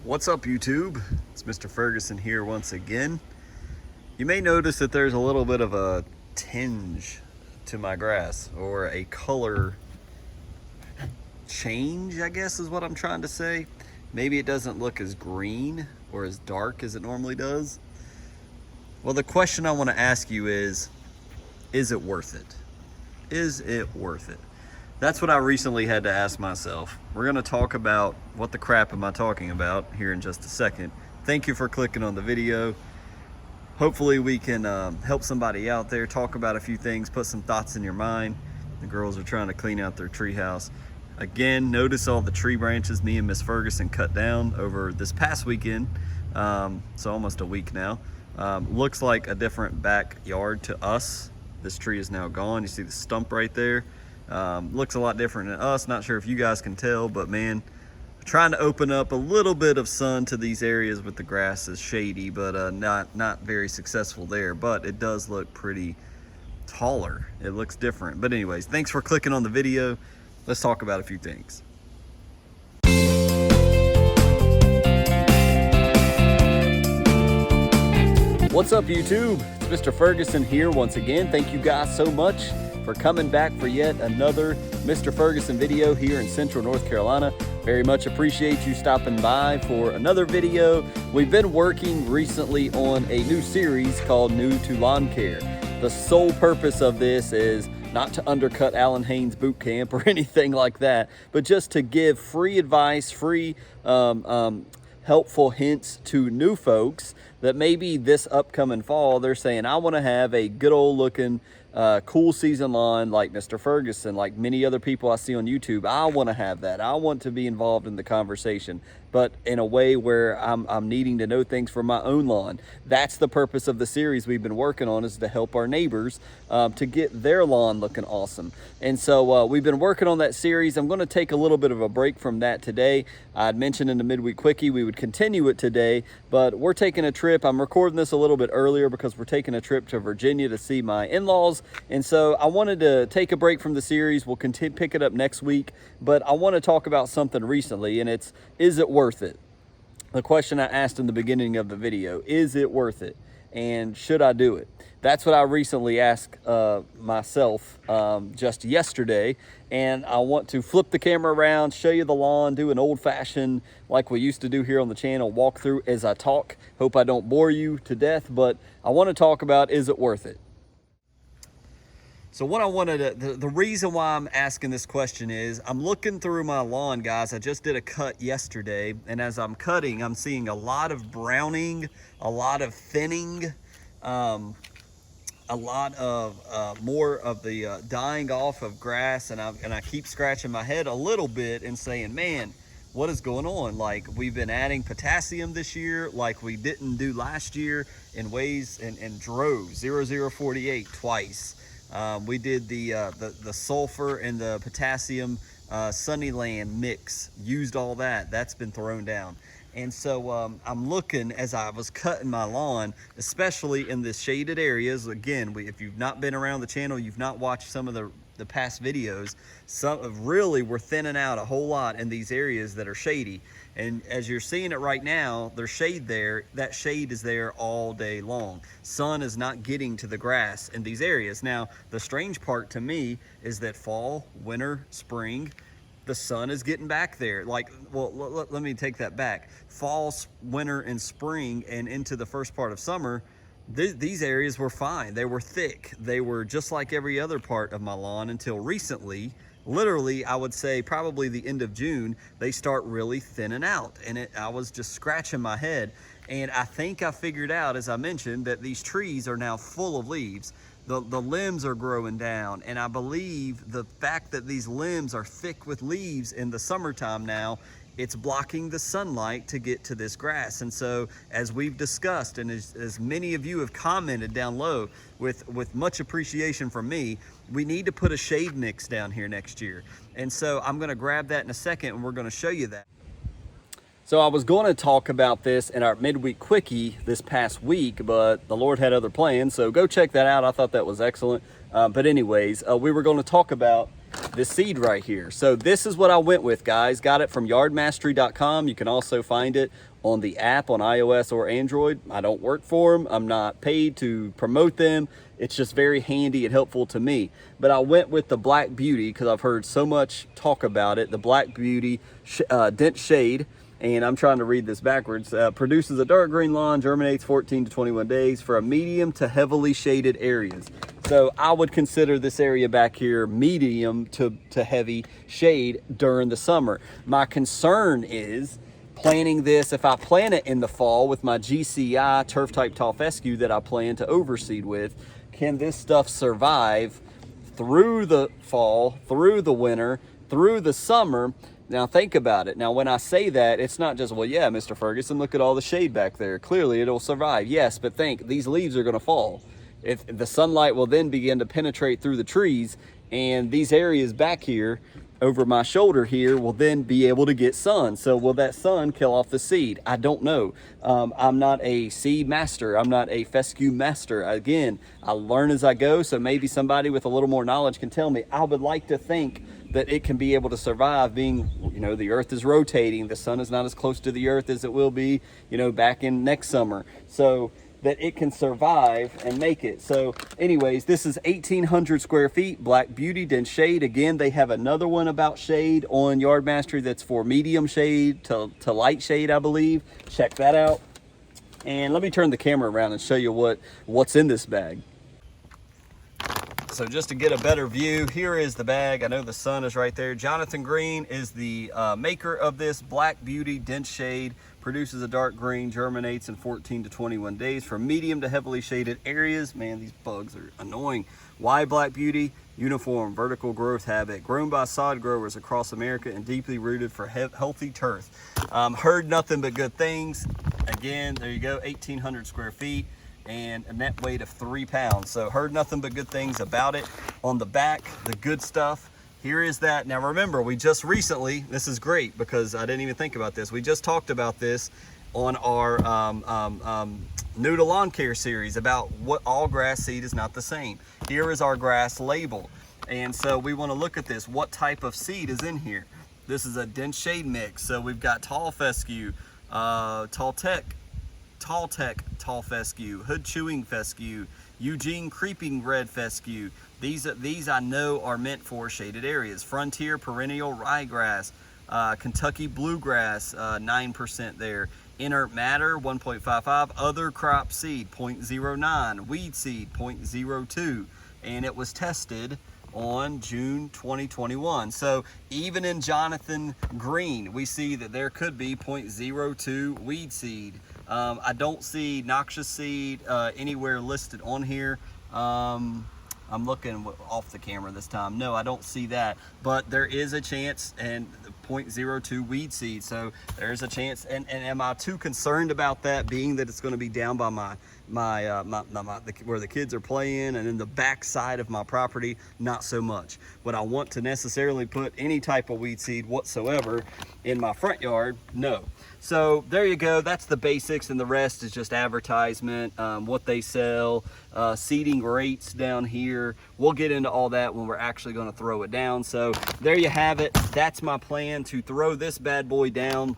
What's up, YouTube? It's Mr. Ferguson here once again. You may notice that there's a little bit of a tinge to my grass, or a color change, I guess is what I'm trying to say. Maybe it doesn't look as green or as dark as it normally does. Well, the question I want to ask you is it worth it? Is it worth it? That's what I recently had to ask myself. We're going to talk about what the crap am I talking about here in just a second. Thank you for clicking on the video. Hopefully we can help somebody out there, talk about a few things, put some thoughts in your mind. The girls are trying to clean out their treehouse. Again, notice all the tree branches me and Miss Ferguson cut down over this past weekend, so almost a week now. Looks like a different backyard to us. This tree is now gone. You see the stump right there. Looks a lot different than us. Not sure if you guys can tell, but man, trying to open up a little bit of sun to these areas with the grass is shady, but not very successful there. But it does look pretty taller. It looks different. But anyways, thanks for clicking on the video. Let's talk about a few things. What's up, YouTube? It's Mr. Ferguson here once again. Thank you guys so much for coming back for yet another Mr. Ferguson video here in Central North Carolina. Very much appreciate you stopping by for another video. We've been working recently on a new series called New to Lawn Care. The sole purpose of this is not to undercut Alan Haynes boot camp or anything like that, but just to give free advice, free helpful hints to new folks that maybe this upcoming fall they're saying, I want to have a good old looking cool season lawn like Mr. Ferguson, like many other people I see on YouTube. I want to have that. I want to be involved in the conversation, but in a way where I'm needing to know things for my own lawn. That's the purpose of the series we've been working on, is to help our neighbors to get their lawn looking awesome. And so we've been working on that series. I'm going to take a little bit of a break from that today. I'd mentioned in the midweek quickie we would continue it today, but we're taking a trip. I'm recording this a little bit earlier because we're taking a trip to Virginia to see my in-laws. And so I wanted to take a break from the series. We'll continue, pick it up next week, but I want to talk about something recently, and it's, is it worth it? The question I asked in the beginning of the video, is it worth it? And should I do it? That's what I recently asked myself just yesterday. And I want to flip the camera around, show you the lawn, do an old-fashioned, like we used to do here on the channel, walk through as I talk. Hope I don't bore you to death, but I want to talk about, is it worth it? So what I wanted to, the reason why I'm asking this question is I'm looking through my lawn, guys. I just did a cut yesterday, and as I'm cutting, I'm seeing a lot of browning, a lot of thinning, a lot of more of the dying off of grass, and I keep scratching my head a little bit and saying, man, what is going on? Like, we've been adding potassium this year like we didn't do last year in ways, in droves, 0048 twice. We did the sulfur and the potassium Sunnyland mix, used all that. That's been thrown down. And so I'm looking as I was cutting my lawn, especially in the shaded areas. Again, if you've not been around the channel, you've not watched some of the past videos, we're thinning out a whole lot in these areas that are shady. And as you're seeing it right now, there's shade there. That shade is there all day long. Sun is not getting to the grass in these areas. Now, the strange part to me is that fall, winter, spring, the sun is getting back there. Like, well, let me take that back. Fall, winter, and spring, and into the first part of summer, these areas were fine. They were thick. They were just like every other part of my lawn until recently. Literally, I would say probably the end of June, they start really thinning out. And I was just scratching my head. And I think I figured out, as I mentioned, that these trees are now full of leaves. The limbs are growing down. And I believe the fact that these limbs are thick with leaves in the summertime now, it's blocking the sunlight to get to this grass. And so, as we've discussed, and as many of you have commented down low with much appreciation from me, we need to put a shade mix down here next year. And so I'm gonna grab that in a second, and we're gonna show you that. So I was going to talk about this in our midweek quickie this past week, but the Lord had other plans, so go check that out. I thought that was excellent. But anyways, we were going to talk about this seed right here. So this is what I went with, guys. Got it from yardmastery.com. You can also find it on the app on iOS or Android. I don't work for them. I'm not paid to promote them. It's just very handy and helpful to me. But I went with the Black Beauty because I've heard so much talk about it. The Black Beauty Dense Shade. And I'm trying to read this backwards. Produces a dark green lawn, germinates 14 to 21 days for a medium to heavily shaded areas. So I would consider this area back here medium to heavy shade during the summer. My concern is planting this, if I plant it in the fall with my GCI turf type tall fescue that I plan to overseed with, can this stuff survive through the fall, through the winter, through the summer? Now think about it. Now when I say that, it's not just, well, yeah, Mr. Ferguson, look at all the shade back there. Clearly it'll survive. Yes, but think, these leaves are gonna fall. If the sunlight will then begin to penetrate through the trees, and these areas back here over my shoulder here will then be able to get sun. So will that sun kill off the seed? I don't know. I'm not a seed master. I'm not a fescue master. Again, I learn as I go, so maybe somebody with a little more knowledge can tell me. I would like to think that it can be able to survive, being, you know, the earth is rotating, the sun is not as close to the earth as it will be, you know, back in next summer. So that it can survive and make it. So anyways, this is 1,800 square feet, Black Beauty Dense Shade. Again, they have another one about shade on Yard Mastery that's for medium shade to light shade, I believe. Check that out. And let me turn the camera around and show you what's in this bag. So just to get a better view, here is the bag. I know the sun is right there. Jonathan Green is the maker of this Black Beauty Dense Shade. Produces a dark green, germinates in 14 to 21 days for medium to heavily shaded areas. Man, these bugs are annoying. Why Black Beauty? Uniform vertical growth habit. Grown by sod growers across America and deeply rooted for healthy turf. Heard nothing but good things. Again, there you go, 1,800 square feet. And a net weight of 3 pounds. So heard nothing but good things about it. On the back, the good stuff. Here is that. Now remember, we just recently, this is great because I didn't even think about this. We just talked about this on our new to lawn care series about what all grass seed is not the same. Here is our grass label. And so we want to look at this. What type of seed is in here? This is a dense shade mix. So we've got tall fescue, tall fescue, hood chewing fescue, Eugene creeping red fescue. These I know are meant for shaded areas. Frontier perennial ryegrass, Kentucky bluegrass, 9% there. Inert matter, 1.55. Other crop seed, 0.09. Weed seed, 0.02. And it was tested on June 2021. So even in Jonathan Green, we see that there could be 0.02 weed seed. I don't see noxious seed anywhere listed on here. I'm looking off the camera this time. No, I don't see that, but there is a chance, and 0.02 weed seed. So there's a chance. And am I too concerned about that, being that it's going to be down by where the kids are playing and in the back side of my property? Not so much. Would I want to necessarily put any type of weed seed whatsoever in my front yard? No. So there you go. That's the basics, and the rest is just advertisement, what they sell, seeding rates down here. We'll get into all that when we're actually going to throw it down. So there you have it. That's my plan, to throw this bad boy down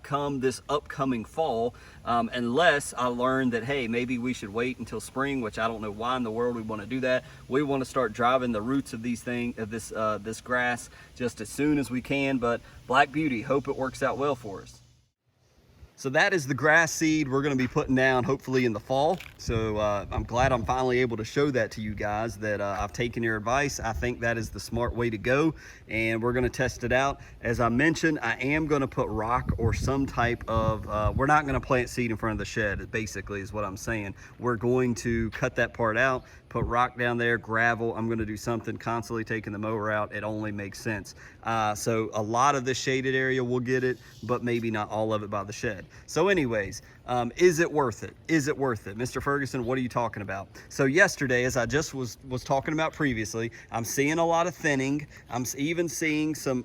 come this upcoming fall, unless I learn that, hey, maybe we should wait until spring, which I don't know why in the world we want to do that. We want to start driving the roots of these things, of this grass, just as soon as we can. But Black Beauty, hope it works out well for us. So that is the grass seed we're going to be putting down hopefully in the fall. So I'm glad I'm finally able to show that to you guys, that I've taken your advice. I think that is the smart way to go, and we're going to test it out. As I mentioned, I am going to put rock or some type of, we're not going to plant seed in front of the shed, basically is what I'm saying. We're going to cut that part out, put rock down there, gravel. I'm going to do something, constantly taking the mower out. It only makes sense. So a lot of the shaded area will get it, but maybe not all of it by the shed. So anyways, is it worth it? Is it worth it? Mr. Ferguson, what are you talking about? So yesterday, as I just was talking about previously, I'm seeing a lot of thinning. I'm even seeing some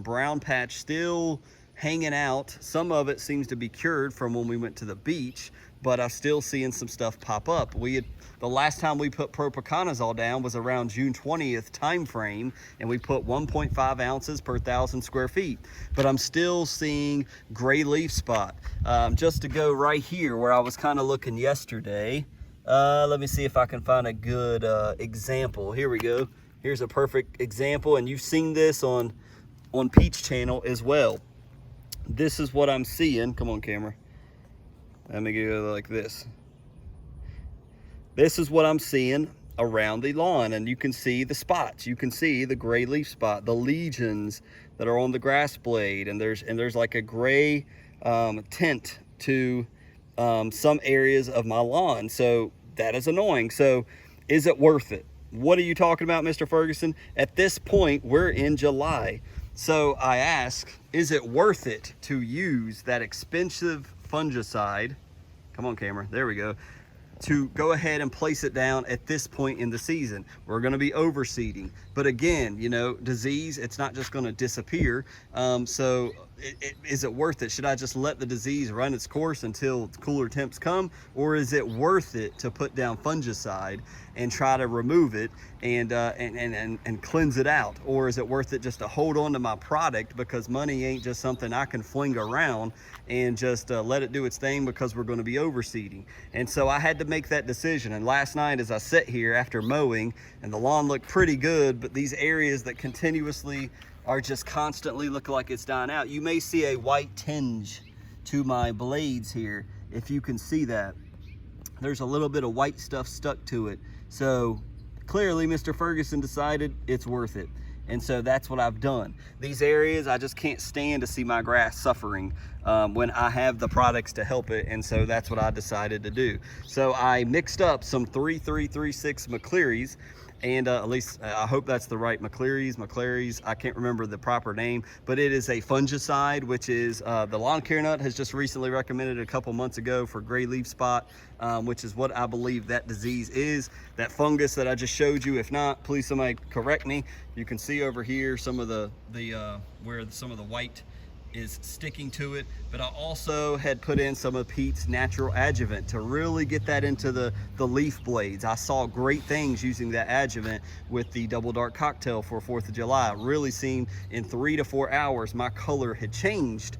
brown patch still hanging out. Some of it seems to be cured from when we went to the beach, but I'm still seeing some stuff pop up. The last time we put propiconazole down was around June 20th time frame, and we put 1.5 ounces per 1,000 square feet. But I'm still seeing gray leaf spot. Just to go right here where I was kind of looking yesterday, let me see if I can find a good example. Here we go. Here's a perfect example, and you've seen this on Peach Channel as well. This is what I'm seeing. Come on, camera. Let me go like this. This is what I'm seeing around the lawn, and you can see the spots. You can see the gray leaf spot, the legions that are on the grass blade, and there's like a gray tint to some areas of my lawn. So that is annoying. So is it worth it? What are you talking about, Mr. Ferguson? At this point, we're in July. So I ask, is it worth it to use that expensive fungicide? Come on, camera. There we go. To go ahead and place it down at this point in the season. We're going to be overseeding, but again, you know, disease, it's not just going to disappear. So is it worth it? Should I just let the disease run its course until cooler temps come, or is it worth it to put down fungicide and try to remove it and cleanse it out? Or is it worth it just to hold on to my product, because money ain't just something I can fling around and just let it do its thing, because we're going to be overseeding? And so I had to make that decision. And last night, as I sat here after mowing, and the lawn looked pretty good, but these areas that continuously are just constantly looking like it's dying out, you may see a white tinge to my blades here. If you can see that, there's a little bit of white stuff stuck to it. So clearly Mr. Ferguson decided it's worth it. And so that's what I've done. These areas, I just can't stand to see my grass suffering when I have the products to help it. And so that's what I decided to do. So I mixed up some 3336 McCleary's, and at least I hope that's the right McCleary's. I can't remember the proper name, but it is a fungicide, which is the Lawn Care Nut has just recently recommended a couple months ago for gray leaf spot, which is what I believe that disease is, that fungus that I just showed you. If not, please somebody correct me. You can see over here some of the where some of the white is sticking to it, but I also had put in some of Pete's natural adjuvant to really get that into the leaf blades. I saw great things using that adjuvant with the Double Dark Cocktail for 4th of July. It really seemed in 3 to 4 hours my color had changed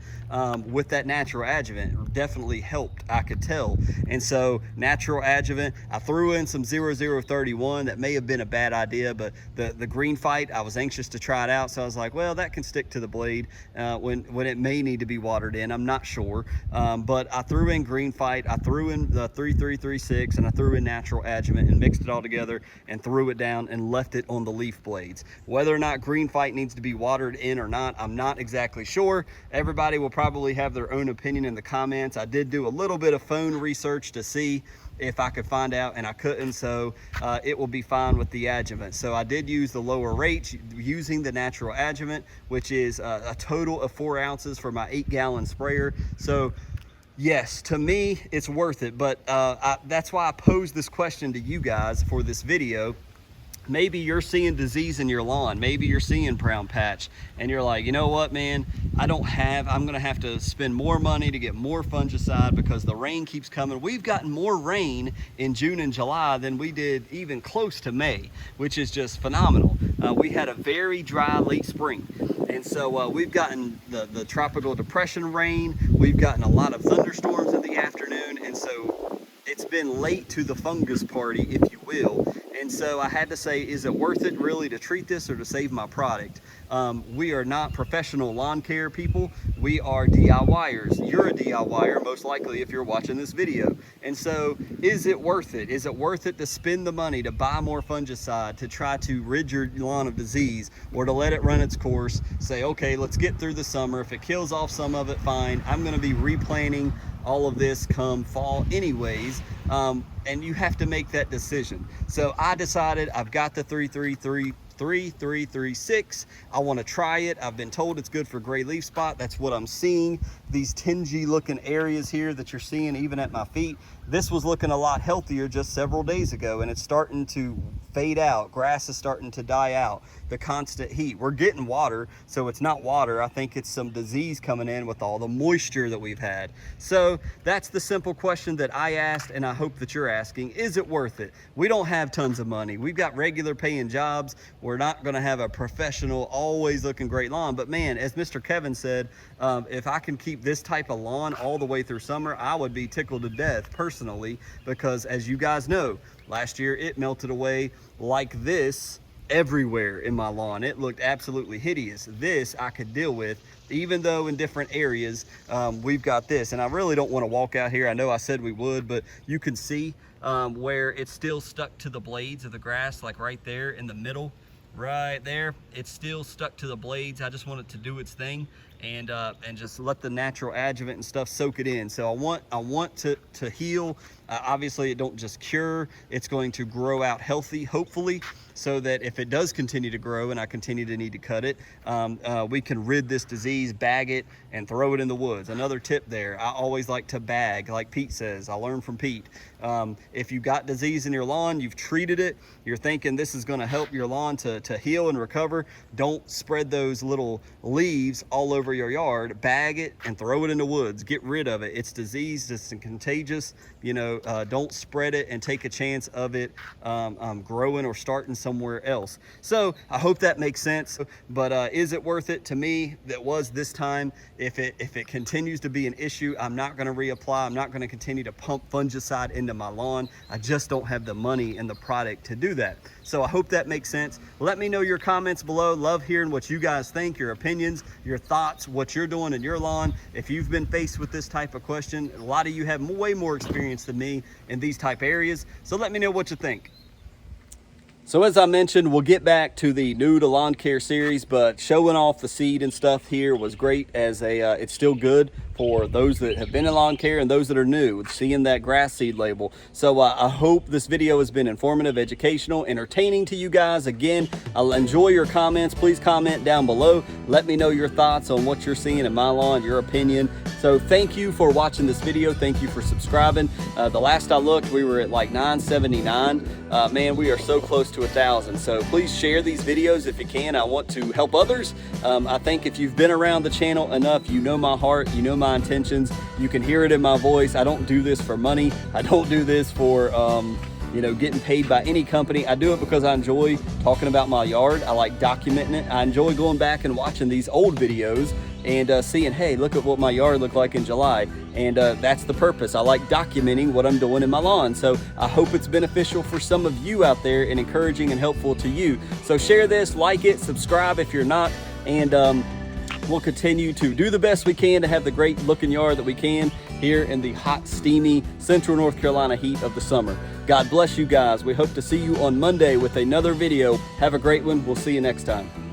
with that natural adjuvant. It definitely helped, I could tell. And so natural adjuvant, I threw in some 0031. That may have been a bad idea, but the green fight, I was anxious to try it out, so I was like, well, that can stick to the blade when it may need to be watered in. I'm not sure, but I threw in green fight, I threw in the 3336, and I threw in natural adjuvant and mixed it all together and threw it down and left it on the leaf blades. Whether or not green fight needs to be watered in or not, I'm not exactly sure. Everybody will probably have their own opinion in the comments. I did do a little bit of phone research to see if I could find out, and I couldn't, so it will be fine with the adjuvant. So I did use the lower rates using the natural adjuvant, which is a total of 4 ounces for my 8-gallon sprayer. So yes, to me, it's worth it, but that's why I posed this question to you guys for this video. Maybe you're seeing disease in your lawn. Maybe you're seeing brown patch, and you're like, you know what, man, I'm gonna have to spend more money to get more fungicide because the rain keeps coming. We've gotten more rain in June and July than we did even close to May, which is just phenomenal. We had a very dry late spring. And so we've gotten the tropical depression rain. We've gotten a lot of thunderstorms in the afternoon. And so it's been late to the fungus party, if you will. And so I had to say, is it worth it really to treat this or to save my product? We are not professional lawn care people. We are DIYers. You're a DIYer, most likely, if you're watching this video. And so is it worth it? Is it worth it to spend the money to buy more fungicide to try to rid your lawn of disease, or to let it run its course, say, okay, let's get through the summer. If it kills off some of it, fine. I'm going to be replanting all of this come fall anyways. And you have to make that decision. So I decided I've got the 3336. I want to try it. I've been told it's good for gray leaf spot. That's what I'm seeing. These tingy looking areas here that you're seeing even at my feet, this was looking a lot healthier just several days ago, and it's starting to fade out. Grass is starting to die out. The constant heat, we're getting water, so it's not water. I think it's some disease coming in with all the moisture that we've had. So that's the simple question that I asked, and I hope that you're asking. Is it worth it? We don't have tons of money. We've got regular paying jobs. We're not going to have a professional, always looking great lawn. But man, as Mr. Kevin said, if I can keep this type of lawn all the way through summer, I would be tickled to death personally, because as you guys know, last year it melted away like this everywhere in my lawn. It looked absolutely hideous. This I could deal with, even though in different areas we've got this. And I really don't want to walk out here. I know I said we would, but you can see where it's still stuck to the blades of the grass, like right there in the middle. Right there, it's still stuck to the blades. I just want it to do its thing and just let the natural adjuvant and stuff soak it in. So I want to heal. Obviously, it don't just cure. It's going to grow out healthy, hopefully, so that if it does continue to grow and I continue to need to cut it, we can rid this disease, bag it, and throw it in the woods. Another tip there, I always like to bag, like Pete says. I learned from Pete. If you got disease in your lawn, you've treated it, you're thinking this is gonna help your lawn to heal and recover, don't spread those little leaves all over your yard. Bag it and throw it in the woods. Get rid of it. It's diseased, it's contagious. You know, don't spread it and take a chance of it growing or starting somewhere else. So I hope that makes sense. But is it worth it? To me, that was this time. If it continues to be an issue, I'm not going to reapply. I'm not going to continue to pump fungicide into my lawn. I just don't have the money and the product to do that. So I hope that makes sense. Let me know your comments below. Love hearing what you guys think, your opinions, your thoughts, what you're doing in your lawn. If you've been faced with this type of question, a lot of you have way more experience than me in these type areas. So let me know what you think. So as I mentioned, we'll get back to the new to lawn care series, but showing off the seed and stuff here was great, as it's still good for those that have been in lawn care and those that are new, seeing that grass seed label. So I hope this video has been informative, educational, entertaining to you guys. Again, I'll enjoy your comments. Please comment down below. Let me know your thoughts on what you're seeing in my lawn, your opinion. So thank you for watching this video. Thank you for subscribing. The last I looked, we were at like 979. Man, we are so close to 1,000. So please share these videos if you can. I want to help others. I think if you've been around the channel enough, you know my heart, you know my intentions. You can hear it in my voice. I don't do this for money. I don't do this for you know, getting paid by any company. I do it because I enjoy talking about my yard. I like documenting it. I enjoy going back and watching these old videos and seeing, hey, look at what my yard looked like in July. And that's the purpose. I like documenting what I'm doing in my lawn. So I hope it's beneficial for some of you out there and encouraging and helpful to you. So share this, like it, subscribe if you're not, and we'll continue to do the best we can to have the great looking yard that we can here in the hot, steamy Central North Carolina heat of the summer. God bless you guys. We hope to see you on Monday with another video. Have a great one. We'll see you next time.